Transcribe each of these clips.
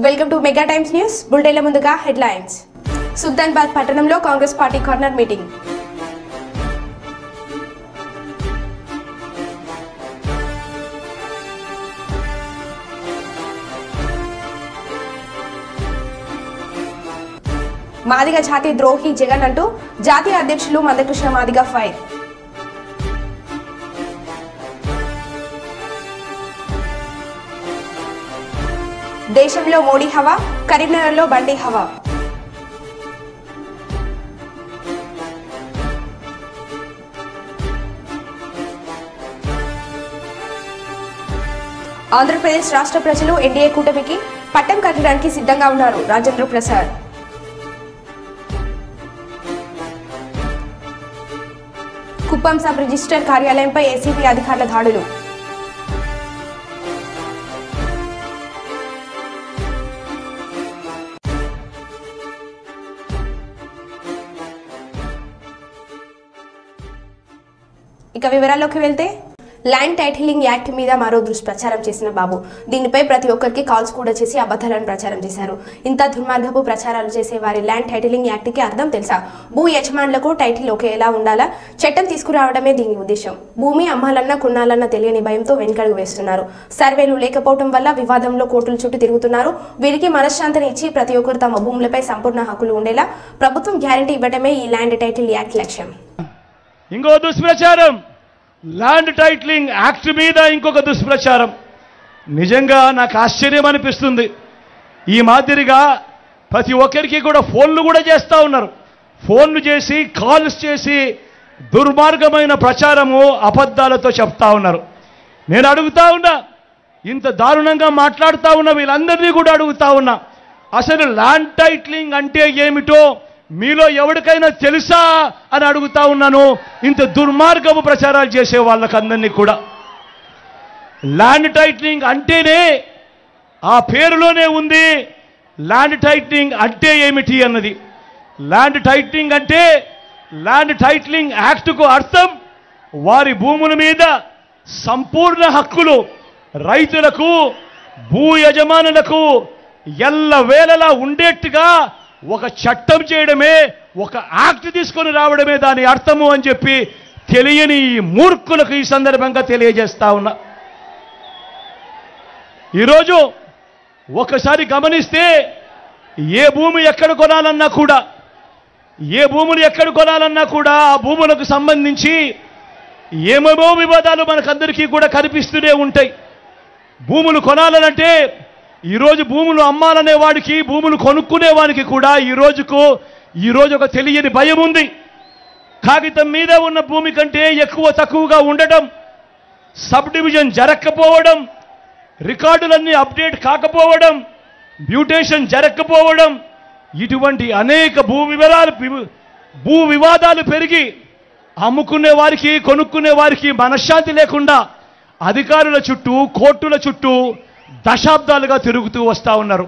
Welcome to Mega Times news బులెటిన్ల ముందుగా headlines. Sultanabad పట్టణంలో Congress party corner meeting. Madiga జాతి ద్రోహి జగన్ అంటూ జాతీయ అధ్యక్షులు మందకృష్ణ మాదిగ ఫైర్. దేశంలో మోడీ హవా, కరీంనగర్లో బండి హవా. ఆంధ్రప్రదేశ్ రాష్ట్ర ప్రజలు ఎన్డీఏ కూటమికి పట్టం కట్టడానికి సిద్ధంగా ఉన్నారు రాజేంద్ర ప్రసాద్. కుప్పం సబ్ రిజిస్టర్ కార్యాలయంపై ఏసీబీ అధికారుల దాడులు. ఇక వివరాల్లోకి వెళ్తే, ల్యాండ్ టైటిలింగ్ యాక్ట్ మీద మరో దుష్ప్రచారం చేసిన బాబు. దీనిపై ప్రతి ఒక్కరికి కాల్స్ కూడా చేసి అబద్ధాలను ప్రచారం చేశారు. ఇంత దుర్మార్గపు ప్రచారాలు చేసే వారి ల్యాండ్ టైటిలింగ్ యాక్ట్ కి అర్థం తెలుసా? భూ యజమానులకు టైటిల్ ఒకేలా ఉండాలా? చట్టం తీసుకురావడమే దీని ఉద్దేశం. భూమి అమ్మాలన్నా కొనాలన్నా తెలియని భయంతో వెనుకడుగు వేస్తున్నారు. సర్వేలు లేకపోవడం వల్ల వివాదంలో కోర్టుల చుట్టూ తిరుగుతున్నారు. వీరికి మనశ్శాంతిని ఇచ్చి ప్రతి ఒక్కరు తమ భూములపై సంపూర్ణ హక్కులు ఉండేలా ప్రభుత్వం గ్యారంటీ ఇవ్వడమే ఈ ల్యాండ్ టైటిల్ యాక్ట్ లక్ష్యం. ఇంకో దుష్ప్రచారం, ల్యాండ్ టైటిలింగ్ యాక్ట్ మీద ఇంకొక దుష్ప్రచారం. నిజంగా నాకు ఆశ్చర్యం అనిపిస్తుంది. ఈ మాదిరిగా ప్రతి ఒక్కరికి కూడా ఫోన్లు కూడా చేస్తూ ఉన్నారు. ఫోన్లు చేసి కాల్స్ చేసి దుర్మార్గమైన ప్రచారము అబద్ధాలతో చెప్తా ఉన్నారు. నేను అడుగుతా ఉన్నా, ఇంత దారుణంగా మాట్లాడుతూ ఉన్న వీళ్ళందరినీ కూడా అడుగుతా ఉన్నా, అసలు ల్యాండ్ టైటిలింగ్ అంటే ఏమిటో మీలో ఎవరికైనా తెలుసా అని అడుగుతా ఉన్నాను. ఇంత దుర్మార్గపు ప్రచారాలు చేసే వాళ్ళకందరినీ కూడా. ల్యాండ్ టైటిలింగ్ అంటేనే ఆ పేరులోనే ఉంది ల్యాండ్ టైటిలింగ్ అంటే ఏమిటి అన్నది. ల్యాండ్ టైటిలింగ్ అంటే, ల్యాండ్ టైటిలింగ్ యాక్ట్కు అర్థం వారి భూముల మీద సంపూర్ణ హక్కులు రైతులకు, భూ యజమానులకు ఎల్లవేళలా ఉండేట్టుగా ఒక చట్టం చేయడమే, ఒక యాక్ట్ తీసుకొని రావడమే దాని అర్థము అని చెప్పి తెలియని ఈ మూర్ఖులకు ఈ సందర్భంగా తెలియజేస్తా ఉన్నా. ఈరోజు ఒకసారి గమనిస్తే, ఏ భూమి ఎక్కడ కొనాలన్నా కూడా, ఏ భూములు ఎక్కడ కొనాలన్నా కూడా ఆ భూములకు సంబంధించి ఏమేమో వివాదాలు మనకందరికీ కూడా కనిపిస్తూనే ఉంటాయి. భూములు కొనాలనంటే, ఈరోజు భూములు అమ్మాలనే వాడికి, భూములు కొనుక్కునే వానికి కూడా ఈరోజు ఒక తెలియని భయం ఉంది. కాగితం మీద ఉన్న భూమి కంటే ఎక్కువ తక్కువగా ఉండటం, సబ్ డివిజన్ జరగకపోవడం, రికార్డులన్నీ అప్డేట్ కాకపోవడం, మ్యూటేషన్ జరగకపోవడం, ఇటువంటి అనేక భూ వివాదాలు పెరిగి అమ్ముకునే వారికి, కొనుక్కునే వారికి మనశ్శాంతి లేకుండా అధికారుల చుట్టూ, కోర్టుల చుట్టూ దశాబ్దాలుగా తిరుగుతూ వస్తూ ఉన్నారు.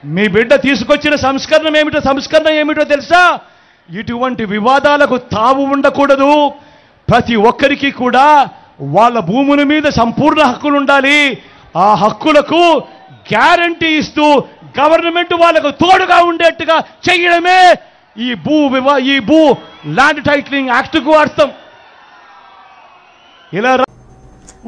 మీ బిడ్డ తీసుకొచ్చిన సంస్కరణ ఏమిటో తెలుసా? ఇటువంటి వివాదాలకు తావు ఉండకూడదు. ప్రతి ఒక్కరికి కూడా వాళ్ళ భూముల మీద సంపూర్ణ హక్కులు ఉండాలి. ఆ హక్కులకు గ్యారంటీ ఇస్తూ గవర్నమెంట్ వాళ్ళకు తోడుగా ఉండేట్టుగా చేయడమే ఈ భూ ల్యాండ్ టైటిలింగ్ యాక్ట్కు అర్థం. ఇలా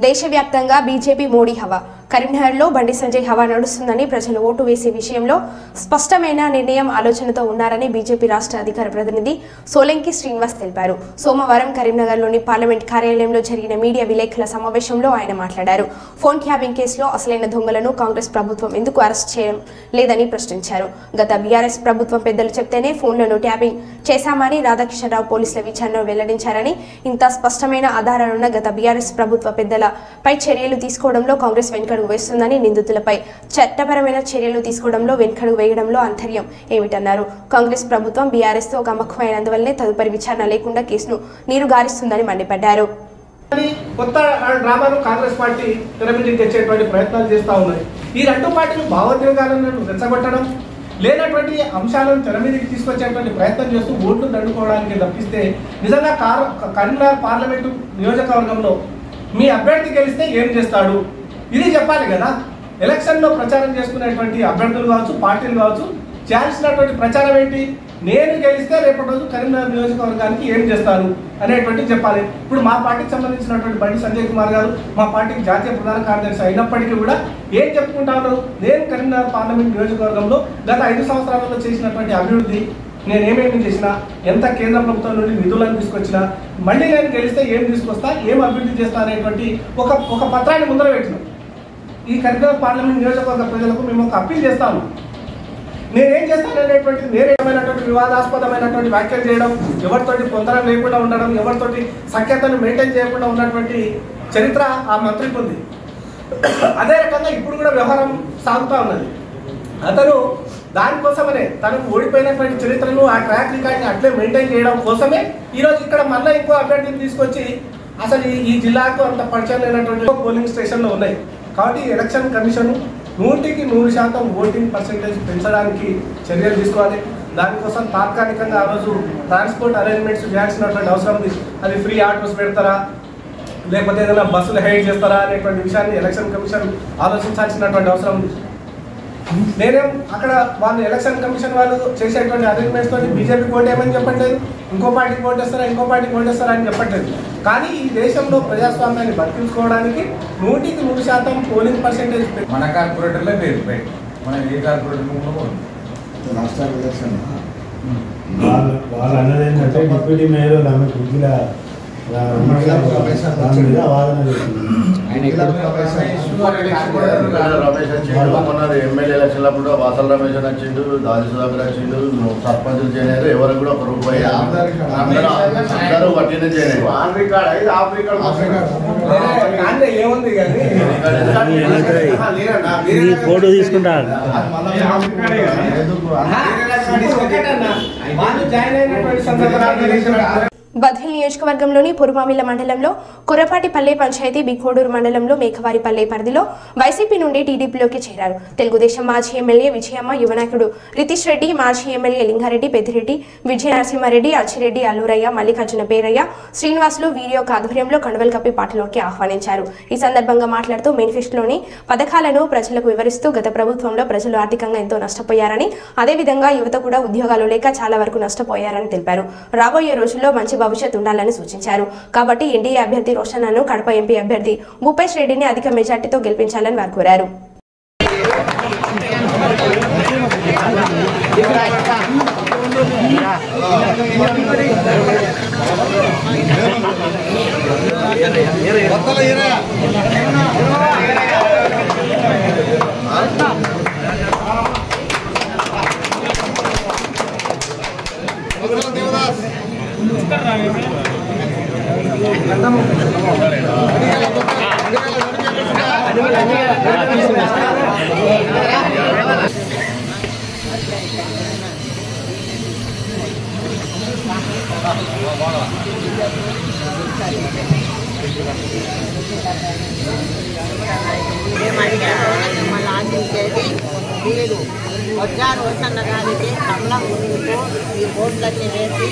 దేశవ్యాప్తంగా బీజేపీ మోడీ హవా, కరీంనగర్లో బండి సంజయ్ హవా నడుస్తుందని ప్రజలు ఓటు వేసే విషయంలో స్పష్టమైన నిర్ణయం ఆలోచనతో ఉన్నారని బీజేపీ రాష్ట్ర అధికార ప్రతినిధి సోలంకి శ్రీనివాస్ తెలిపారు. సోమవారం కరీంనగర్లోని పార్లమెంట్ కార్యాలయంలో జరిగిన మీడియా విలేకరుల సమావేశంలో ఆయన మాట్లాడారు. ఫోన్ ట్యాపింగ్ కేసులో అసలైన దొంగలను కాంగ్రెస్ ప్రభుత్వం ఎందుకు అరెస్ట్ చేయడం లేదని ప్రశ్నించారు. గత బీఆర్ఎస్ ప్రభుత్వం పెద్దలు చెప్తేనే ఫోన్లను ట్యాపింగ్ చేశామని రాధాకిషన్ రావు పోలీసుల విచారణలో వెల్లడించారని, ఇంత స్పష్టమైన ఆధారాలున్న గత బీఆర్ఎస్ ప్రభుత్వ పెద్దలపై చర్యలు తీసుకోవడంలో కాంగ్రెస్ వెనుకడుగు వేస్తుందని, నిందితులపై చట్టపరమైన చర్యలు తీసుకోవడంలో వెనుకడుగు వేయడంలో అంతర్యం ఏమిటన్నారు. కాంగ్రెస్ ప్రభుత్వం బీఆర్ఎస్ తో గమకమైనందువల్లే తదుపరి విచారణ లేకుండా కేసును నీరు గారిస్తుందని మండిపడ్డారు. కొత్త డ్రామాను కాంగ్రెస్ పార్టీ తెరమీదికి తెచ్చేటువంటి ప్రయత్నాలు చేస్తూ ఉన్నాయి. ఈ రెండు పార్టీలు భావోద్వేగాలను రెచ్చగొట్టడం, లేనటువంటి అంశాలను తెర మీదకి తీసుకొచ్చేటువంటి ప్రయత్నం చేస్తూ ఓట్లు దండుకోవడానికి తప్పిస్తే నిజంగా కరీంనగర్ పార్లమెంటు నియోజకవర్గంలో మీ అభ్యర్థి గెలిస్తే ఏం చేస్తాడు ఇది చెప్పాలి కదా. ఎలక్షన్లో ప్రచారం చేసుకునేటువంటి అభ్యర్థులు కావచ్చు, పార్టీలు కావచ్చు, చేయాల్సినటువంటి ప్రచారం ఏంటి? నేను గెలిస్తే రేపటి రోజు కరీంనగర్ నియోజకవర్గానికి ఏం చేస్తాను అనేటువంటిది చెప్పాలి. ఇప్పుడు మా పార్టీకి సంబంధించినటువంటి బండి సంజయ్ కుమార్ గారు మా పార్టీకి జాతీయ ప్రధాన కార్యదర్శి అయినప్పటికీ కూడా ఏం చెప్పుకుంటా ఉన్నారు? నేను కరీంనగర్ పార్లమెంట్ నియోజకవర్గంలో గత 5 సంవత్సరాలలో చేసినటువంటి అభివృద్ధి, నేనేమేమి చేసినా, ఎంత కేంద్ర ప్రభుత్వం నుండి నిధులను తీసుకొచ్చినా, మళ్ళీ నేను గెలిస్తే ఏం తీసుకొస్తా, ఏం అభివృద్ధి చేస్తా అనేటువంటి ఒక పత్రాన్ని ముందర పెట్టినాం. ఈ కరీంనగర్ పార్లమెంట్ నియోజకవర్గ ప్రజలకు మేము ఒక అప్పీల్ చేస్తాము. నేనేం చేస్తాననేటువంటిది, నేనేమైనటువంటి వివాదాస్పదమైనటువంటి వ్యాఖ్యలు చేయడం, ఎవరితోటి పొందడం లేకుండా ఉండడం, ఎవరితోటి సఖ్యతను మెయింటైన్ చేయకుండా ఉన్నటువంటి చరిత్ర ఆ మంత్రికి ఉంది. అదే రకంగా ఇప్పుడు కూడా వ్యవహారం సాగుతూ ఉన్నది. అతను దానికోసమనే తనకు ఓడిపోయినటువంటి చరిత్రను, ఆ ట్రాక్ రికార్డ్ని అట్లే మెయింటైన్ చేయడం కోసమే ఈరోజు ఇక్కడ మళ్ళీ ఇంకో అభ్యర్థిని తీసుకొచ్చి అసలు ఈ జిల్లాకు అంత పరిచయం లేనటువంటి పోలింగ్ స్టేషన్లు ఉన్నాయి. కాబట్టి ఎలక్షన్ కమిషన్ 100% ఓటింగ్ పర్సెంటేజ్ పెంచడానికి చర్యలు తీసుకోవాలి. దానికోసం తాత్కాలికంగా ఆ రోజు ట్రాన్స్పోర్ట్ అరేంజ్మెంట్స్ చేయాల్సినటువంటి అవసరం ఉంది. అది ఫ్రీ ఆటోస్ పెడతారా, లేకపోతే ఏదైనా బస్సులు హైడ్ చేస్తారా అనేటువంటి విషయాన్ని ఎలక్షన్ కమిషన్ ఆలోచించాల్సినటువంటి అవసరం ఉంది. నేనేం అక్కడ వాళ్ళు ఎలక్షన్ కమిషన్ వాళ్ళు చేసేటువంటి అరేంజ్మెంట్స్ తోటి బీజేపీ ఓటేయమని చెప్పట్లేదు, ఇంకో పార్టీకి ఓటేస్తారా, ఇంకో పార్టీకి ఓటేస్తారా అని చెప్పట్లేదు. కానీ ఈ దేశంలో ప్రజాస్వామ్యాన్ని బతికించుకోవడానికి 100% పోలింగ్ పర్సెంటేజ్ మన కార్పొరేటర్లే పేరు పెట్టి మనం ఏ కార్పొరేటర్ రాష్ట్ర ఎలక్షన్ వాళ్ళు అన్నది ఏంటంటే డిప్యూటీ మేయర్ ఆమె కుర్చీల ఎమ్మెల్యే ఎలక్షన్ అప్పుడు వాసల్ రమేష్ వచ్చిండు, దాది సుధాకర్ వచ్చిండు, సర్పంచులు చేయలేదు, ఎవరు కూడా ఒక రూపాయి అందరూ వడ్డీనే చేయలేదు. ఏముంది కానీ ఫోటో తీసుకుంటారు. బద్వేల్ నియోజకవర్గంలోని పురుమామిల్ల మండలంలో కుర్రపాటిపల్లె పంచాయతీ బిగ్గోడూరు మండలంలో మేకవారిపల్లె పరిధిలో వైసీపీ నుండి టీడీపీలోకి చేరారు. తెలుగుదేశం మాజీ ఎమ్మెల్యే విజయమ్మ, యువనాయకుడు రితీష్ రెడ్డి, మాజీ ఎమ్మెల్యే లింగారెడ్డి, పెద్దిరెడ్డి, విజయ నరసింహారెడ్డి, అచ్చిరెడ్డి, అల్లూరయ్య, మల్లికార్జున పేరయ్య, శ్రీనివాసులు వీరి యొక్క ఆధ్వర్యంలో కండువలు కప్పి పార్టీలోకి ఆహ్వానించారు. ఈ సందర్భంగా మాట్లాడుతూ మేనిఫెస్టోలోని పథకాలను ప్రజలకు వివరిస్తూ గత ప్రభుత్వంలో ప్రజలు ఆర్థికంగా ఎంతో నష్టపోయారని, అదేవిధంగా యువత కూడా ఉద్యోగాలు లేక చాలా వరకు నష్టపోయారని తెలిపారు. రాబోయే రోజుల్లో మంచి భవిష్యత్తు ఉండాలని సూచించారు. కాబట్టి ఎన్డీఏ అభ్యర్థి రోషన్ను, కడప ఎంపీ అభ్యర్థి భూపేష్ రెడ్డిని అధిక మెజార్టీతో గెలిపించాలని వారు కోరారు. మిమ్మల్ని ఆశించేది వీరు వజ్రా రోషన్న గారికి కమలం గురువుతో ఈ బోర్డులన్నీ వేసి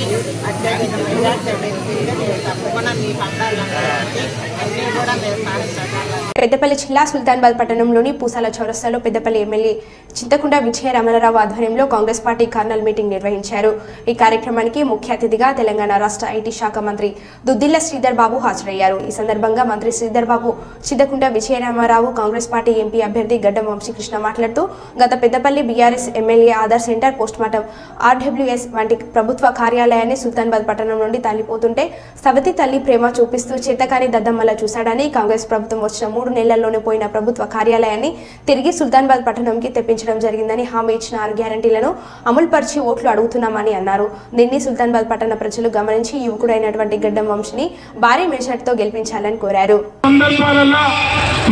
అత్యధిక మెజార్టీ వ్యక్తిగా మీరు తప్పకుండా మీ పండాలంటే అన్నీ కూడా మీరు సాధించాలి. పెద్దపల్లి జిల్లా సుల్తానాబాద్ పట్టణంలోని పూసాల చౌరస్తాలో పెద్దపల్లి ఎమ్మెల్యే చింతకుంట విజయ రమణారావు ఆధ్వర్యంలో కాంగ్రెస్ పార్టీ కార్నల్ మీటింగ్ నిర్వహించారు. ఈ కార్యక్రమానికి ముఖ్య అతిథిగా తెలంగాణ రాష్ట్ర ఐటీ శాఖ మంత్రి దుద్దిల్ల శ్రీధర్ బాబు హాజరయ్యారు. ఈ సందర్భంగా మంత్రి శ్రీధర్ బాబు చింతకుంట విజయ రమణారావు, కాంగ్రెస్ పార్టీ ఎంపీ అభ్యర్థి గడ్డం వంశీకృష్ణ మాట్లాడుతూ గత Peddapalli BRS MLA Aadhaar centre, postmortem RWS వంటి ప్రభుత్వ కార్యాలయాన్ని సుల్తానాబాద్ పట్టణం నుండి తల్లిపోతుంటే సవతి తల్లి ప్రేమ చూపిస్తూ చేతకాని దద్దమ్మలా చూశాడని, కాంగ్రెస్ ప్రభుత్వం వచ్చిన 3 నెలల్లోనే పోయిన ప్రభుత్వ కార్యాలయాన్ని తిరిగి సుల్తానాబాద్ పట్టణంకి తెప్పించడం జరిగిందని, హామీ ఇచ్చిన 6 గ్యారంటీలను అమలుపరిచి ఓట్లు అడుగుతున్నామని అన్నారు. దీన్ని సుల్తానాబాద్ పట్టణ ప్రజలు గమనించి యువకుడైనటువంటి గడ్డం వంశీని భారీ మెజార్టీతో గెలిపించాలని కోరారు.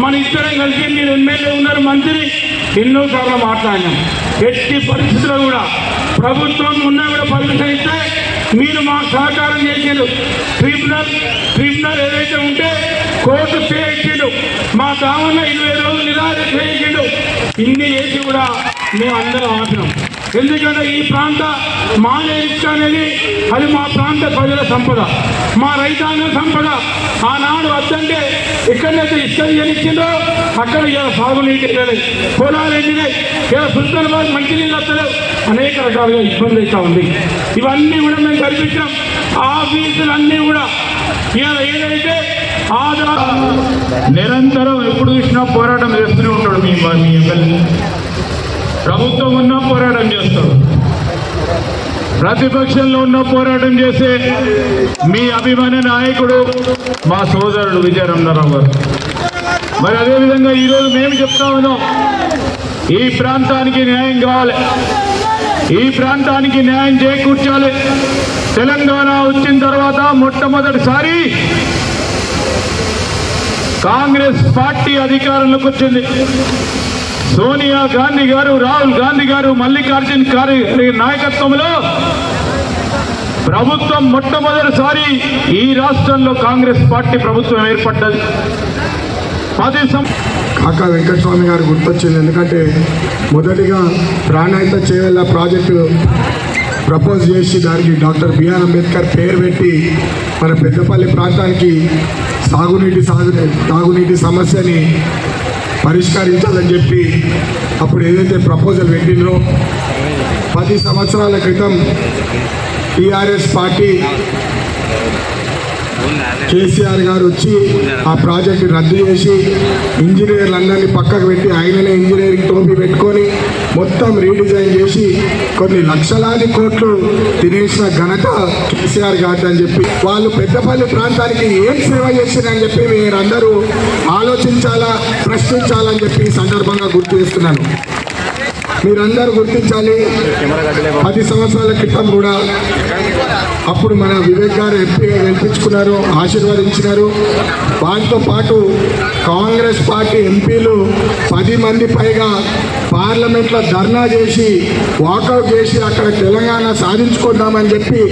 మన ఇద్దరం కలిసి మీరు ఎమ్మెల్యే ఉన్నారు, మంత్రి ఎన్నోసార్లు మాట్లాడినాం. ఎట్టి పరిస్థితుల్లో కూడా ప్రభుత్వం ఉన్నా కూడా పర్మిషన్ ఇస్తే మీరు మాకు సహకారం చేసారు. ట్రిబ్యునల్ ఏదైతే ఉంటే కోర్టు స్టే ఇచ్చిండు, మా గ్రామంలో 20 రోజులు నిరాశ చేయించిండు. ఇన్ని చేసి కూడా మేము అందరం ఆపినాం. ఎందుకంటే ఈ ప్రాంత మానేరిక అనేది అది మా ప్రాంత ప్రజల సంపద, మా రైతాంగ సంపద. ఆనాడు వద్దంటే ఎక్కడైతే ఇసుక ఇచ్చిందో అక్కడ ఇలా సాగునీటి లేదు, పొలాలు ఎండినాయి, ఇలా సుల్తానాబాద్ మంచినీళ్ళు వస్తలేవు, అనేక రకాలుగా ఇబ్బంది అవుతా ఉంది. ఇవన్నీ కూడా మేము కల్పించాం. ఆఫీసులన్నీ కూడా ఏదైతే నిరంతరం ఎప్పుడు చూసినా పోరాటం చేస్తూనే ఉంటాడు. మీ ఎమ్మెల్యే ప్రభుత్వం ఉన్నా పోరాటం చేస్తాడు, ప్రతిపక్షంలో ఉన్న పోరాటం చేసే మీ అభిమాన నాయకుడు మా సోదరుడు విజయరమణారావు గారు. మరి అదేవిధంగా ఈరోజు మేము చెప్తా ఉన్నాం, ఈ ప్రాంతానికి న్యాయం కావాలి, ఈ ప్రాంతానికి న్యాయం చేకూర్చాలి. తెలంగాణ వచ్చిన తర్వాత మొట్టమొదటిసారి కాంగ్రెస్ పార్టీ అధికారంలోకి వచ్చింది. సోనియా గాంధీ గారు, రాహుల్ గాంధీ గారు, మల్లికార్జున్ ఖార్గే నాయకత్వంలో ప్రభుత్వం మొట్టమొదటిసారి ఈ రాష్ట్రంలో కాంగ్రెస్ పార్టీ ప్రభుత్వం ఏర్పడ్డది. కాకా వెంకటస్వామి గారు గుర్తొచ్చింది. ఎందుకంటే మొదటిగా ప్రాణాయిత చేవెళ్ళ ప్రాజెక్టు ప్రపోజ్ చేసి దానికి డాక్టర్ బిఆర్ అంబేద్కర్ పేరు పెట్టి మన పెద్దపల్లి ప్రాంతానికి తాగునీటి సమస్యని పరిష్కరించాలని చెప్పి అప్పుడు ఏదైతే ప్రపోజల్ పెట్టిందో 10 సంవత్సరాల క్రితం టీఆర్ఎస్ పార్టీ కేసీఆర్ గారు వచ్చి ఆ ప్రాజెక్టు రద్దు చేసి ఇంజనీర్లందరినీ పక్కకు పెట్టి ఆయననే ఇంజనీరింగ్ టోపీ పెట్టుకొని మొత్తం రీడిజైన్ చేసి కొన్ని లక్షలాది కోట్లు తినేసిన ఘనత కేసీఆర్ గారు అని చెప్పి వాళ్ళు పెద్దపల్లి ప్రాంతానికి ఏం సేవ చేసిందని చెప్పి మీరందరూ ఆలోచించాలా, ప్రశ్నించాలని చెప్పి ఈ సందర్భంగా గుర్తు చేస్తున్నాను. మీరందరూ గుర్తించాలి, 10 సంవత్సరాల క్రితం కూడా అప్పుడు మన వివేక్ గారు ఎంపీగా గెలిపించుకున్నారు, ఆశీర్వదించినారు. వాటితో పాటు కాంగ్రెస్ పార్టీ ఎంపీలు 10 మంది పైగా పార్లమెంట్లో ధర్నా చేసి వాకౌట్ చేసి అక్కడ తెలంగాణ సాధించుకుందామని చెప్పి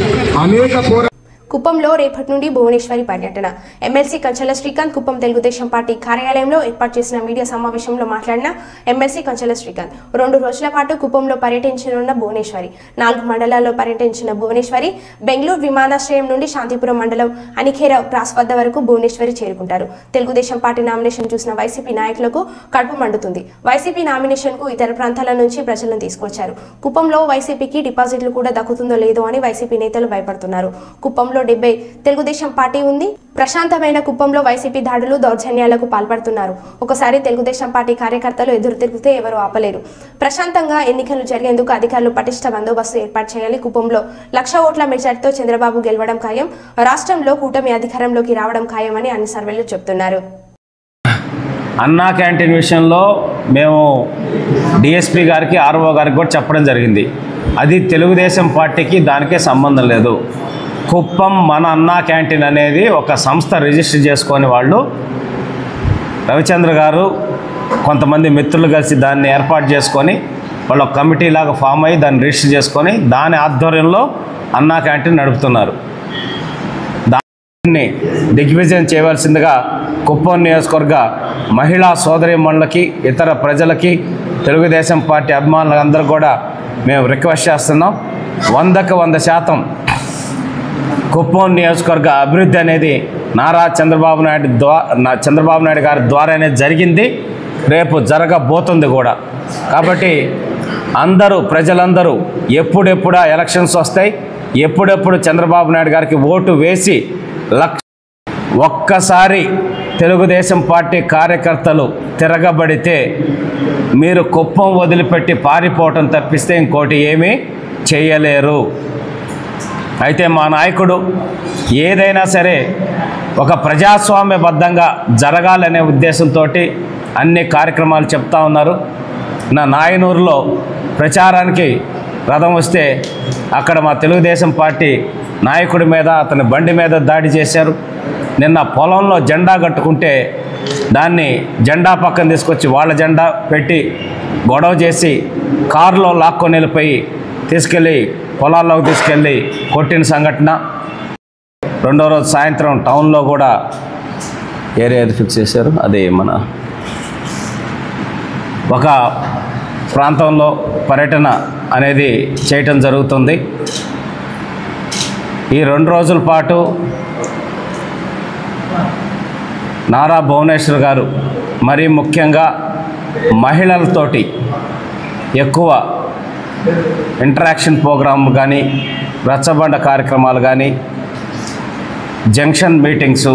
అనేక కుప్పంలో రేపటి నుండి భువనేశ్వరి పర్యటన. ఎమ్మెల్సీ కంచెల శ్రీకాంత్ కుప్పం తెలుగుదేశం పార్టీ కార్యాలయంలో ఏర్పాటు చేసిన మీడియా సమావేశంలో మాట్లాడిన ఎమ్మెల్సీ కంచెల శ్రీకాంత్ 2 రోజుల పాటు కుప్పంలో పర్యటించనున్న భువనేశ్వరి, 4 మండలాల్లో పర్యటించిన భువనేశ్వరి బెంగళూరు విమానాశ్రయం నుండి శాంతిపురం మండలం అనిఖేర క్రాస్ వద్ద వరకు భువనేశ్వరి చేరుకుంటారు. తెలుగుదేశం పార్టీ నామినేషన్ చూసిన వైసీపీ నాయకులకు కడుపు మండుతుంది. వైసీపీ నామినేషన్ కు ఇతర ప్రాంతాల నుంచి ప్రజలను తీసుకొచ్చారు. కుప్పంలో వైసీపీకి డిపాజిట్లు కూడా దక్కుతుందో లేదో అని వైసీపీ నేతలు భయపడుతున్నారు. కుప్పంలో 70 తెలుగుదేశం పార్టీ ఉంది. ప్రశాంతమైన కుప్పంలో వైసీపీ దాడులు, దౌర్జన్యాలకు పాల్పడుతున్నారు. ఒకసారి తెలుగుదేశం పార్టీ కార్యకర్తలు ఎదురు తిరిగితే ఎవరు ఆపలేరు. ప్రశాంతంగా ఎన్నికలు జరిగేందుకు అధికారులు పటిష్ట బందోబస్తు ఏర్పాటు చేయాలి. కుప్పంలో 1,00,000 ఓట్ల మెజార్టీతో చంద్రబాబు గెలవడం ఖాయం. రాష్ట్రంలో కూటమి అధికారంలోకి రావడం ఖాయమని అన్ని సర్వేలు చెబుతున్నారు. అన్నా క్యాంటీన్ విషయంలో మేము డిఎస్పీ గారికి, ఆర్ఓ గారికి కూడా చెప్పడం జరిగింది. అది తెలుగుదేశం పార్టీకి దానికే సంబంధం లేదు. కుప్పం మన అన్నా క్యాంటీన్ అనేది ఒక సంస్థ రిజిస్టర్ చేసుకొని వాళ్ళు రవిచంద్ర గారు కొంతమంది మిత్రులు కలిసి దాన్ని ఏర్పాటు చేసుకొని వాళ్ళు ఒక కమిటీ లాగా ఫామ్ అయ్యి దాన్ని రిజిస్టర్ చేసుకొని దాని ఆధ్వర్యంలో అన్నా క్యాంటీన్ నడుపుతున్నారు. దాన్ని దిగ్విజయం చేయవలసిందిగా కుప్పం నియోజకవర్గ మహిళా సోదరీమణులకి, ఇతర ప్రజలకి, తెలుగుదేశం పార్టీ అభిమానులందరూ కూడా మేము రిక్వెస్ట్ చేస్తున్నాం. 100కి 100% కుప్పం నియోజకవర్గ అభివృద్ధి అనేది నారా చంద్రబాబు నాయుడు గారి ద్వారానే జరిగింది, రేపు జరగబోతుంది కూడా. కాబట్టి ప్రజలందరూ ఎప్పుడెప్పుడా ఎలక్షన్స్ వస్తాయి, ఎప్పుడెప్పుడు చంద్రబాబు నాయుడు గారికి ఓటు వేసి ఒక్కసారి తెలుగుదేశం పార్టీ కార్యకర్తలు తిరగబడితే మీరు కుప్పం వదిలిపెట్టి పారిపోవటం తప్పిస్తే ఇంకోటి ఏమీ చేయలేరు. అయితే మా నాయకుడు ఏదైనా సరే ఒక ప్రజాస్వామ్యబద్ధంగా జరగాలనే ఉద్దేశంతో అన్ని కార్యక్రమాలు చెప్తా ఉన్నారు. నా నాయనూరులో ప్రచారానికి రథం వస్తే అక్కడ మా తెలుగుదేశం పార్టీ నాయకుడి మీద, అతని బండి మీద దాడి చేశారు. నిన్న పొలంలో జెండా కట్టుకుంటే దాన్ని జెండా పక్కన తీసుకొచ్చి వాళ్ళ జెండా పెట్టి గొడవ చేసి కారులో లాక్కొని వెళ్ళిపోయి తీసుకెళ్ళి పొలాల్లోకి తీసుకెళ్ళి కొట్టిన సంఘటన. 2వ రోజు సాయంత్రం టౌన్లో కూడా ఏరియా ఫిక్స్ చేశారు. అది మన ఒక ప్రాంతంలో పర్యటన అనేది చేయటం జరుగుతుంది. ఈ 2 రోజుల పాటు నారా భువనేశ్వర్ గారు మరీ ముఖ్యంగా మహిళలతోటి ఎక్కువ ఇంటరాక్షన్ ప్రోగ్రామ్ కానీ, రచ్చబండ కార్యక్రమాలు కానీ, జంక్షన్ మీటింగ్స్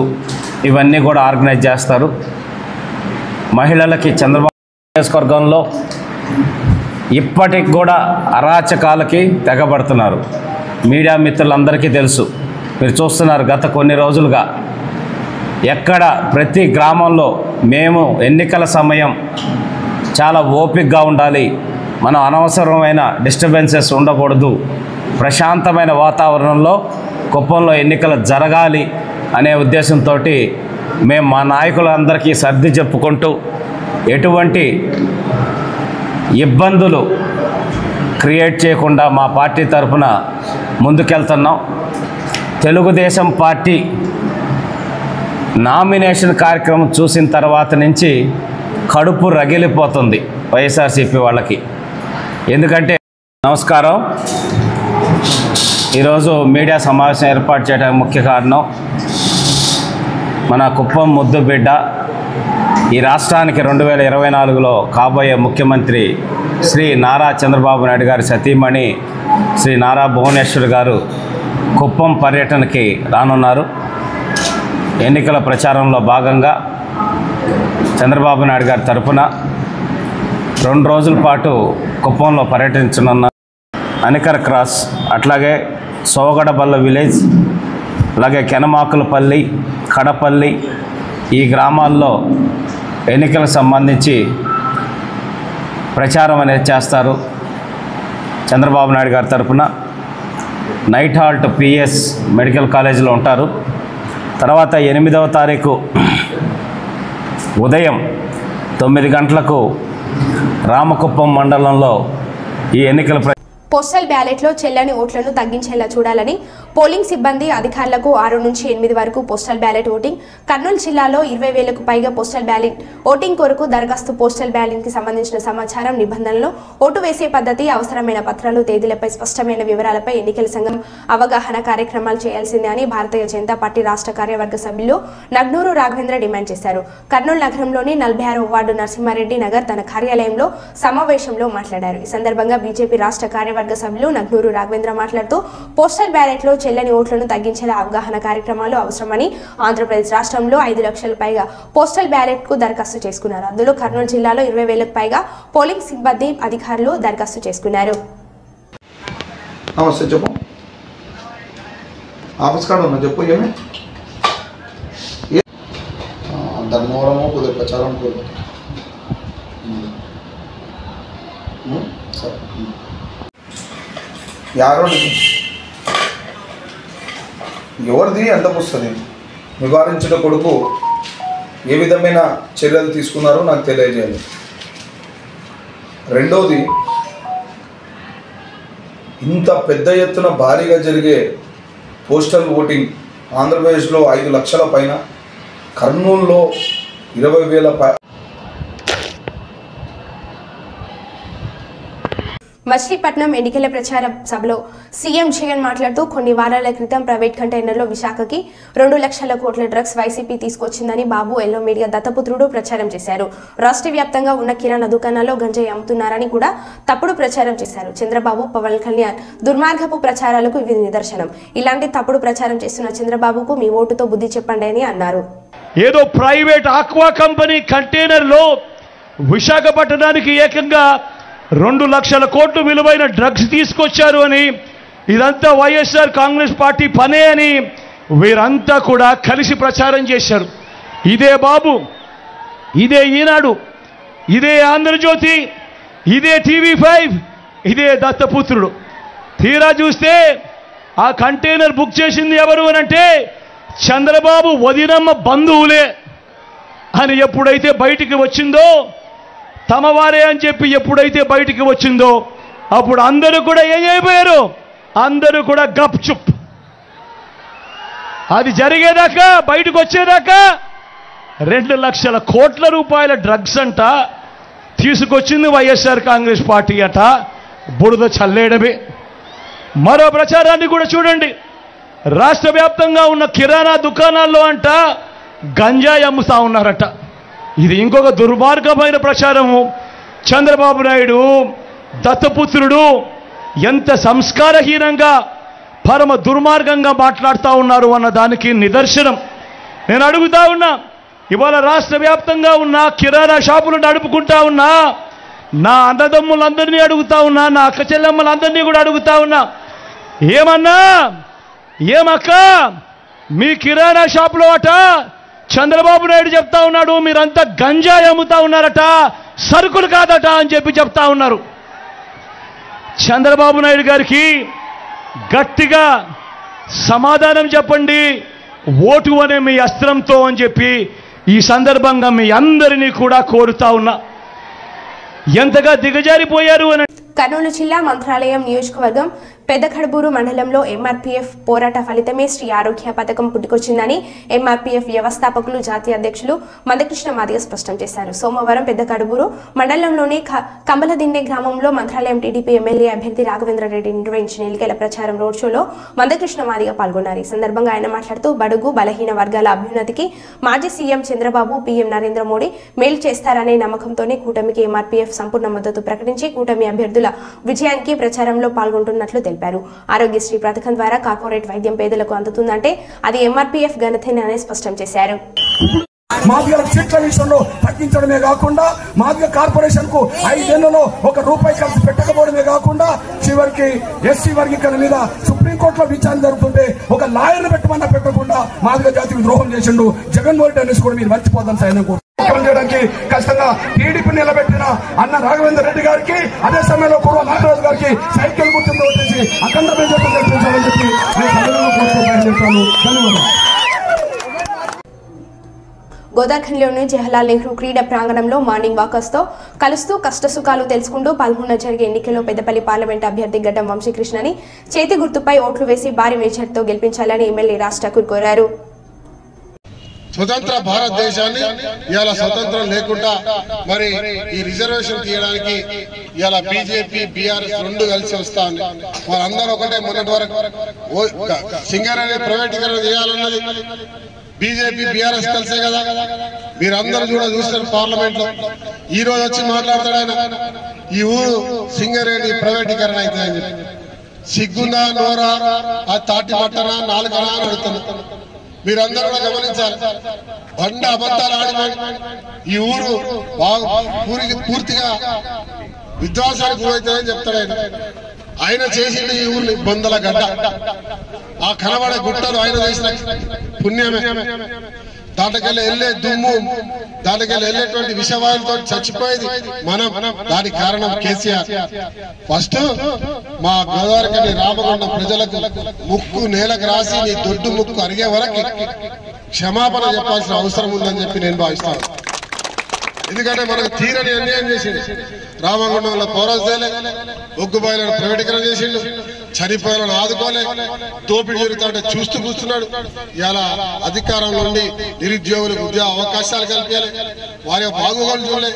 ఇవన్నీ కూడా ఆర్గనైజ్ చేస్తారు. మహిళలకి చంద్రబాబు నియోజకవర్గంలో ఇప్పటికి కూడా అరాచకాలకి తెగబడుతున్నారు. మీడియా మిత్రులందరికీ తెలుసు, మీరు చూస్తున్నారు. గత కొన్ని రోజులుగా ఎక్కడ ప్రతి గ్రామంలో మేము ఎన్నికల సమయం చాలా ఓపికగా ఉండాలి, మనం అనవసరమైన డిస్టర్బెన్సెస్ ఉండకూడదు, ప్రశాంతమైన వాతావరణంలో కుప్పంలో ఎన్నికలు జరగాలి అనే ఉద్దేశంతో మేము మా నాయకులందరికీ సర్ది చెప్పుకుంటూ ఎటువంటి ఇబ్బందులు క్రియేట్ చేయకుండా మా పార్టీ తరఫున ముందుకెళ్తున్నాం. తెలుగుదేశం పార్టీ నామినేషన్ కార్యక్రమం చూసిన తర్వాత నుంచి కడుపు రగిలిపోతుంది వైఎస్ఆర్సీపీ వాళ్ళకి. ఎందుకంటే నమస్కారం, ఈరోజు మీడియా సమావేశం ఏర్పాటు చేయడానికి ముఖ్య కారణం మన కుప్పం ముద్దు బిడ్డ, ఈ రాష్ట్రానికి 2024లో కాబోయే ముఖ్యమంత్రి శ్రీ నారా చంద్రబాబు నాయుడు గారి సతీమణి శ్రీ నారా భువనేశ్వర్ గారు కుప్పం పర్యటనకి రానున్నారు. ఎన్నికల ప్రచారంలో భాగంగా చంద్రబాబు నాయుడు గారి తరఫున 2 రోజుల పాటు కుప్పంలో పర్యటించనున్న అనికర క్రాస్, అట్లాగే సోగడబల్ల విలేజ్, అలాగే కెనమాకులపల్లి, కడపల్లి ఈ గ్రామాల్లో ఎన్నికలకు సంబంధించి ప్రచారం అనేది చేస్తారు. చంద్రబాబు నాయుడు గారి తరఫున నైట్ హాల్ట్ పిఎస్ మెడికల్ కాలేజీలో ఉంటారు. తర్వాత 8వ తారీఖు ఉదయం 9 గంటలకు రామకుప్పం మండలంలో ఈ ఎన్నికల పోస్టల్ బ్యాలెట్లో చెల్లని ఓట్లను తగ్గించేలా చూడాలని పోలింగ్ సిబ్బంది అధికారులకు 6 నుంచి 8 వరకు పోస్టల్ బ్యాలెట్ ఓటింగ్. కర్నూలు జిల్లాలో 20,000కు పైగా పోస్టల్ బ్యాలెట్ ఓటింగ్ కొరకు దరఖాస్తు. పోస్టల్ బ్యాలెట్కి సంబంధించిన సమాచారం, నిబంధనలు, ఓటు వేసే పద్ధతి, అవసరమైన పత్రాలు, తేదీలపై స్పష్టమైన వివరాలపై ఎన్నికల సంఘం అవగాహన కార్యక్రమాలు చేయాల్సిందే అని భారతీయ జనతా పార్టీ రాష్ట్ర కార్యవర్గ సభ్యులు నగ్నూరు రాఘవేంద్ర డిమాండ్ చేశారు. కర్నూలు నగరంలోని 46వ వార్డు నరసింహారెడ్డి నగర్ తన కార్యాలయంలో సమావేశంలో మాట్లాడారు. ఈ సందర్భంగా బీజేపీ రాష్ట్ర కార్యవర్గ సభ్యులు నగ్నూరు రాఘవేంద్ర మాట్లాడుతూ పోస్టల్ బ్యాలెట్లో చెల్లని ఓట్లను తగ్గించేలా అవగాహన కార్యక్రమాలు అవసరమని, ఆంధ్రప్రదేశ్ రాష్ట్రంలో 5 లక్షల పైగా పోస్టల్ బ్యాలెట్కు దరఖాస్తు చేసుకున్నారు. అందులో కర్నూలు జిల్లాలో 20,000కు పైగా పోలింగ్ సిబ్బంది అధికారులు దరఖాస్తు చేసుకున్నారు. నమస్తే, చెప్పు. ఆఫీస్ కార్డు ఉన్నా, చెప్పు. ఏమి ధర్మవరము కొద్దిగా ప్రచారం సరే. ఎవరిది ఎంత వస్తుంది నివారించిన కొడుకు ఏ విధమైన చర్యలు తీసుకున్నారో నాకు తెలియజేయాలి. రెండవది, ఇంత పెద్ద ఎత్తున భారీగా జరిగే పోస్టల్ ఓటింగ్ ఆంధ్రప్రదేశ్లో 5 లక్షల పైన, కర్నూలులో 20,000 మచిలీపట్నం ఎన్నికల ప్రచార సభలో సీఎం జగన్ మాట్లాడుతూ కొన్ని వారాల క్రితం ప్రైవేట్ కంటైనర్లో విశాఖకి 2 లక్షల కోట్ల డ్రగ్స్ వైసీపీ తీసుకొచ్చిందని బాబు ఎల్లో మీడియా దత్తపుత్రుడు ప్రచారం చేశారు. రాష్ట్ర వ్యాప్తంగా ఉన్న కిరాణా దుకాణాల్లో గంజాయి అమ్ముతున్నారని కూడా తప్పుడు ప్రచారం చేశారు. చంద్రబాబు, పవన్ కళ్యాణ్ దుర్మార్గపు ప్రచారాలకు ఇది నిదర్శనం. ఇలాంటి తప్పుడు ప్రచారం చేస్తున్న చంద్రబాబుకు మీ ఓటుతో బుద్ధి చెప్పండి అని అన్నారు. ఏదో ప్రైవేట్ ఆక్వా కంపెనీ కంటైనర్లో విశాఖపట్నానికి ఏకంగా 2 లక్షల కోట్లు విలువైన డ్రగ్స్ తీసుకొచ్చారు అని, ఇదంతా వైఎస్ఆర్ కాంగ్రెస్ పార్టీ పనే అని వీరంతా కూడా కలిసి ప్రచారం చేశారు. ఇదే బాబు, ఇదే ఈనాడు, ఇదే ఆంధ్రజ్యోతి, ఇదే TV5, ఇదే దత్తపుత్రుడు. తీరా చూస్తే ఆ కంటైనర్ బుక్ చేసింది ఎవరు అనంటే చంద్రబాబు వదినమ్మ బంధువులే అని ఎప్పుడైతే బయటికి వచ్చిందో, తమవారే అని చెప్పి ఎప్పుడైతే బయటికి వచ్చిందో అప్పుడు అందరూ కూడా ఏమైపోయారు, అందరూ కూడా గప్ చుప్. అది జరిగేదాకా, బయటకు వచ్చేదాకా 2 లక్షల కోట్ల రూపాయల డ్రగ్స్ అంట తీసుకొచ్చింది వైఎస్ఆర్ కాంగ్రెస్ పార్టీ అట. బురద చల్లేయడమే. మరో ప్రచారాన్ని కూడా చూడండి. రాష్ట్ర వ్యాప్తంగా ఉన్న కిరాణా దుకాణాల్లో అంట గంజాయి అమ్ముతా ఉన్నారట. ఇది ఇంకొక దుర్మార్గమైన ప్రచారము. చంద్రబాబు నాయుడు దత్తపుత్రుడు ఎంత సంస్కారహీనంగా పరమ దుర్మార్గంగా మాట్లాడుతూ ఉన్నారు అన్న దానికి నిదర్శనం. నేను అడుగుతా ఉన్నా, ఇవాళ రాష్ట్ర వ్యాప్తంగా ఉన్న కిరాణా షాపులు నడుపుకుంటా ఉన్నా నా అన్నదమ్ములందరినీ అడుగుతా ఉన్నా, నా అక్క చెల్లెమ్మలందరినీ కూడా అడుగుతా ఉన్నా, ఏమన్నా ఏమక్క మీ కిరాణా షాపులో అట చంద్రబాబు నాయుడు చెప్తా ఉన్నాడు మీరంతా గంజాయి అమ్ముతా ఉన్నారట, సరుకులు కాదట అని చెప్తా ఉన్నారు. చంద్రబాబు నాయుడు గారికి గట్టిగా సమాధానం చెప్పండి ఓటు అనే మీ అస్త్రంతో అని చెప్పి ఈ సందర్భంగా మీ అందరినీ కూడా కోరుతా ఉన్నా. ఎంతగా దిగజారిపోయారు అని. కర్నూలు జిల్లా మంత్రాలయం నియోజకవర్గం పెద్దకడబూరు మండలంలో ఎంఆర్పీఎఫ్ పోరాట ఫలితమే శ్రీ ఆరోగ్య పథకం పుట్టుకొచ్చిందని ఎంఆర్పీఎఫ్ వ్యవస్థాపకులు జాతీయ అధ్యక్షులు మందకృష్ణ మాదిగ స్పష్టం చేశారు. సోమవారం పెద్దకడబూరు మండలంలోని కంబలదిన్నె గ్రామంలో మంత్రాలయం టీడీపీ ఎమ్మెల్యే అభ్యర్థి రాఘవేంద్రరెడ్డి నిర్వహించిన ఎన్నికల ప్రచారం రోడ్ షోలో మందకృష్ణ మాదిగ పాల్గొన్నారు. ఈ సందర్భంగా ఆయన మాట్లాడుతూ బడుగు బలహీన వర్గాల అభ్యున్నతికి మాజీ సీఎం చంద్రబాబు పీఎం నరేంద్ర మోడీ మేలు చేస్తారనే నమ్మకంతోనే కూటమికి ఎంఆర్పీఎఫ్ సంపూర్ణ మద్దతు ప్రకటించి కూటమి అభ్యర్థుల విజయానికి ప్రచారంలో పాల్గొంటున్నట్లు తెలిపారు. ఆరోగ్యశ్రీ పథకం ద్వారా కార్పొరేట్ వైద్యం పేదలకు అందుతుందంటే అది ఎంఆర్పీఎఫ్ ఘనతేనని స్పష్టం చేశారు. మాదిగల సీట్ల విషయంలో తగ్గించడమే కాకుండా మాదిగ కార్పొరేషన్ కు 5 ఏళ్లలో ₹1 ఖర్చు పెట్టకపోవడమే కాకుండా చివరికి ఎస్సీ వర్గీకరణ మీద సుప్రీంకోర్టులో విచారణ జరుగుతుంటే ఒక లాయర్ను పెట్టమన్నా పెట్టకుండా మాదిగ జాతికి ద్రోహం చేసిండు జగన్మోహన్ రెడ్డి అనేసి కూడా మీరు మర్చిపోదాం సార్. చేయడానికి ఖచ్చితంగా టీడీపీ నిలబెట్టిన అన్న రాఘవేంద్ర రెడ్డి గారికి అదే సమయంలో పూర్వ నాగరాజు గారికి సైకిల్ గుర్తుతో వచ్చేసి అఖండ మెజార్టీ గెలిపించాలని చెప్పి ధన్యవాదాలు. గోదాఖండ్లోని జవహర్లాల్ నెహ్రూ క్రీడా ప్రాంగణంలో మార్నింగ్ వాకర్స్తో కలుస్తూ కష్టసుఖాలు తెలుసుకుంటూ 11న జరిగే ఎన్నికల్లో పెద్దపల్లి పార్లమెంట్ అభ్యర్థి గడ్డం వంశీకృష్ణని చేతి గుర్తుపై ఓట్లు వేసి భారీ మెజార్టీతో గెలిపించాలని ఎమ్మెల్యే రాజ్ ఠాకూర్ కోరారు. స్వతంత్ర భారతదేశాన్ని ఇవాళ స్వతంత్రం లేకుండా మరి ఈ రిజర్వేషన్ తీయడానికి ఇవాళ బీజేపీ బీఆర్ఎస్ రెండు కలిసి వస్తా ఉంది. వాళ్ళందరూ ఒకటే. మొన్నటి వరకు సింగరేణి ప్రైవేటీకరణ చేయాలన్నది బీజేపీ బీఆర్ఎస్ కలిసే కదా. మీరందరూ కూడా చూస్తారు పార్లమెంట్ లో. ఈ రోజు వచ్చి మాట్లాడతాడు ఆయన, ఈ ఊరు సింగరేణి ప్రైవేటీకరణ అయితే అని చెప్పి. సిగ్గుందా నోరా, ఆ తాటి పట్టనా నాలుగనా అని అడుగుతున్నారు. మీరందరూ కూడా గమనించాలి. బండ అబద్ధాలు ఆడి ఈ ఊరు పూర్తిగా విధ్వంసానికి గురవుతుందని చెప్తాడు ఆయన చేసింది ఈ ఊరిని బొందల గడ్డ. ఆ కనబడే గుట్టలు ఆయన చేసిన పుణ్యమే. దాంట్లోకెళ్ళి వెళ్ళే దుమ్ము, దాంట్లోకెళ్ళి వెళ్ళేటువంటి విషవాయులతో చచ్చిపోయేది మనం. దానికి కారణం కేసీఆర్. ఫస్ట్ మా గోదావరి రామగుండం ప్రజలకు ముక్కు నేలకు రాసి నీ దొడ్డు ముక్కు అరిగే వరకు క్షమాపణ చెప్పాల్సిన అవసరం ఉందని చెప్పి నేను భావిస్తాను. ఎందుకంటే మనకు తీరని అన్యాయం చేసిండు. రామగుండంలో పౌరస్తేలే, ఒగ్గుబాయిలను ప్రైవేటీకరణ చేసిండు, చనిపోయాలను ఆదుకోలే, దోపిడీ జరుగుతుంటే చూస్తూ కూర్చున్నాడు. ఇలా అధికారంలో ఉండి నిరుద్యోగులకు ఉద్యోగ అవకాశాలు కల్పించాలి, వారి బాగోగులు చూడలే,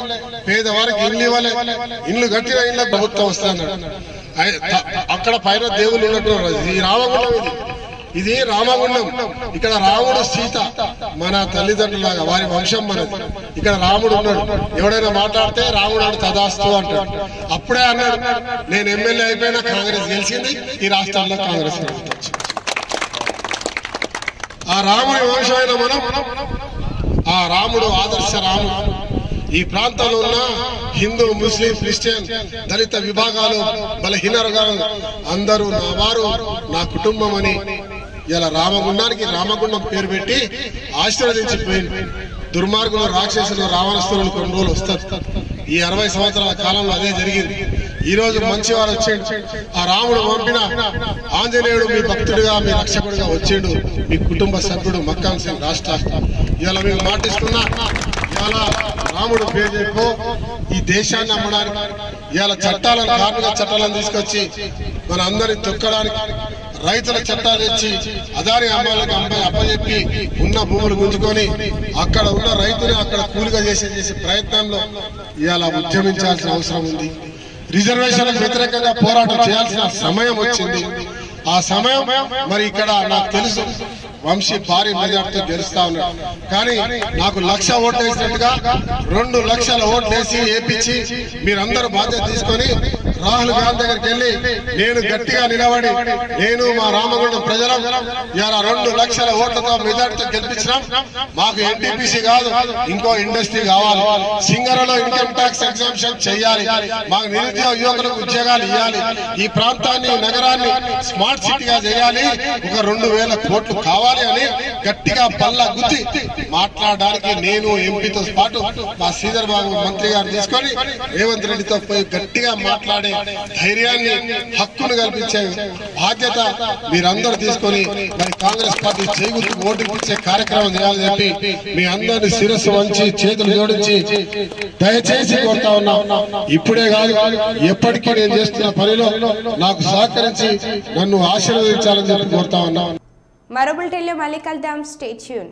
పేదవారికి ఇల్లు ఇవ్వాలి, ఇల్లు కట్టిన ఇళ్ళ ప్రభుత్వం వస్తున్నాడు. అక్కడ పైన దేవుళ్ళు ఉన్నట్టు ఈ రామగుండం ఇది రామగుండం. ఇక్కడ రాముడు సీత మన తల్లిదండ్రులాగా, వారి వంశం మనది. ఇక్కడ రాముడు ఉన్నాడు. ఎవడైనా మాట్లాడితే రాముడు అని తదాస్తు అంటాడు. అప్పుడే అన్నాడు, నేను ఎమ్మెల్యే అయిపోయినా కాంగ్రెస్ గెలిచింది, ఈ రాష్ట్రాల్లో కాంగ్రెస్ వచ్చింది. ఆ రాముడి వంశమైన మనం, ఆ రాముడు ఆదర్శ రాముడు. ఈ ప్రాంతంలో ఉన్న హిందూ, ముస్లిం, క్రిస్టియన్, దళిత విభాగాలు, బలహీన వర్గాలు అందరూ నా వారు, నా కుటుంబం అని ఇలా రామగుండానికి రామగుండం పేరు పెట్టి ఆశీర్వదించిపోయింది. దుర్మార్గులు, రాక్షసులు, రావణస్తులు కొన్ని రోజులు వస్తారు. ఈ 60 సంవత్సరాల కాలంలో అదే జరిగింది. ఈ రోజు మంచివారు వచ్చాడు. ఆ రాముడు పంపిన ఆంజనేయుడు మీ భక్తుడిగా, మీ రక్షకుడిగా వచ్చిండు. మీ కుటుంబ సభ్యుడు మక్కాన్ సింగ్ రాష్ట్ర. ఇలా మీకు మాటిస్తున్నా, ఇలా రాముడు పేరు చెప్పు ఈ దేశాన్ని అమ్మడానికి, ఇవాళ చట్టాలను, కార్మిక చట్టాలను తీసుకొచ్చి మన అందరిని తొక్కడానికి, రైతుల చట్టాలు తెచ్చి అదాని అమ్మాయిలకు అప్పచెప్పి ఉన్న భూములు గుంజుకొని అక్కడ ఉన్న రైతుని అక్కడ కూలిగా చేసే ప్రయత్నంలో ఇవాళ ఉద్యమించాల్సిన అవసరం ఉంది. రిజర్వేషన్లకు వ్యతిరేకంగా పోరాటం చేయాల్సిన సమయం వచ్చింది. ఆ సమయం మరి ఇక్కడ నాకు తెలుసు వంశీ భారీ మెజార్టీతో గెలుస్తా ఉన్నాడు. కానీ నాకు 1,00,000 ఓట్లు వేసినట్టుగా 2 లక్షల ఓట్లు వేసి ఏపించి మీరందరూ బాధ్యత తీసుకొని రాహుల్ గాంధీ దగ్గరికి వెళ్ళి నేను గట్టిగా నిలబడి నేను మా రామగుండం ప్రజలు ఇలా 2 లక్షల ఓట్లతో మెజార్టీతో గెలిపించినాం. మాకు ఎన్టీపీసీ కాదు ఇంకో ఇండస్ట్రీ కావాలి, సింగరలో ఇన్కమ్ ట్యాక్స్ ఎగ్జామ్షన్ చేయాలి, మాకు నిరుద్యోగ యువకులకు ఉద్యోగాలు ఇవ్వాలి, ఈ ప్రాంతాన్ని నగరాన్ని స్మార్ట్ సిటీగా చేయాలి, ఒక 2,000 కోట్లు కావాలి అని గట్టిగా బల్ల గుద్ది మాట్లాడడానికి నేను ఎంపీతో పాటు మా శ్రీధర్ బాబు మంత్రి గారు తీసుకొని రేవంత్ రెడ్డితో పోయి గట్టిగా మాట్లాడే ధైర్యాన్ని హక్కును కల్పించే బాధ్యత మీరందరూ తీసుకొని మరి కాంగ్రెస్ పార్టీ చేకూర్చి ఓటింగ్ ఇచ్చే కార్యక్రమం చేయాలని చెప్పి మీ అందరినీ శిరస్సు వంచి చేతులు జోడించి దయచేసి కోరుతా ఉన్నా. ఇప్పుడే కాదు ఎప్పటికీ నేను చేస్తున్న పనిలో నాకు సహకరించి నన్ను ఆశీర్వదించాలని చెప్పి కోరుతా ఉన్నా. మరో బులెటిన్లో మళ్ళీ కలుద్దాం. Stay tune.